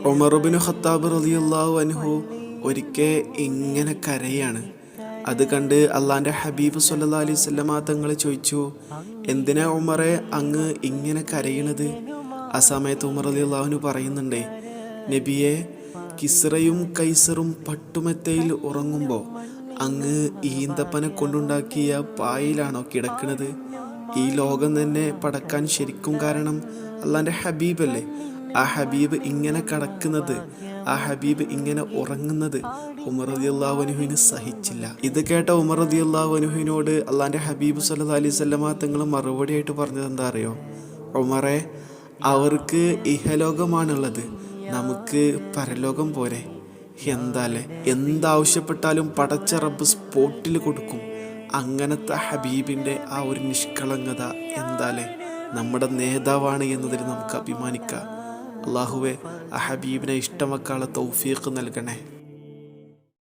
Umar Ibnu Khattab റളിയല്ലാഹു അൻഹു ഒരിക്കൽ ഇങ്ങനെ കരയാണ്. അത് കണ്ട് അള്ളാൻ്റെ ഹബീബ് സല്ലല്ലാഹു അലൈഹി വസല്ലമ തങ്ങൾ ചോദിച്ചു, എന്തിനാ ഉമറെ അങ്ങ് ഇങ്ങനെ കരയണത്? ആ സമയത്ത് ഉമർ റളിയല്ലാഹു അൻഹു പറയുന്നുണ്ടേ, നബിയെ, കിസ്റയും കൈസറും പട്ടുമെത്തയിൽ ഉറങ്ങുമ്പോൾ അങ്ങ് ഈന്തപ്പന കൊണ്ടുണ്ടാക്കിയ പായിലാണോ കിടക്കുന്നത്? ഈ ലോകം തന്നെ പടക്കാൻ ശരിക്കും കാരണം അള്ളാൻ്റെ ഹബീബല്ലേ. ആ ഹബീബ് ഇങ്ങനെ കിടക്കുന്നത്, ആ ഹബീബ് ഇങ്ങനെ ഉറങ്ങുന്നത് ഉമർ റളിയല്ലാഹു അൻഹുവിന് സഹിച്ചില്ല. ഇത് കേട്ട ഉമർ റളിയല്ലാഹു അൻഹുവിനോട് അള്ളാൻ്റെ ഹബീബ് സല്ലല്ലാഹു അലൈഹി വസല്ലമ തങ്ങൾ മറുപടിയായിട്ട് പറഞ്ഞത് എന്താ അറിയോ? ഉമറെ, അവർക്ക് ഇഹലോകമാണുള്ളത്, നമുക്ക് പരലോകം പോരെ. എന്താല്ലേ, എന്താവശ്യപ്പെട്ടാലും പടച്ച റബ്ബ് സ്പോട്ടിൽ കൊടുക്കും. അങ്ങനത്തെ ഹബീബിൻ്റെ ആ ഒരു നിഷ്കളങ്കത എന്താല്ലേ, നമ്മുടെ നേതാവാണ് എന്നതിൽ നമുക്ക് അഭിമാനിക്കാം. അള്ളാഹുവെ, ആ ഹബീബിനെ ഇഷ്ടമാക്കാനുള്ള തൗഫീഖ് നൽകണേ.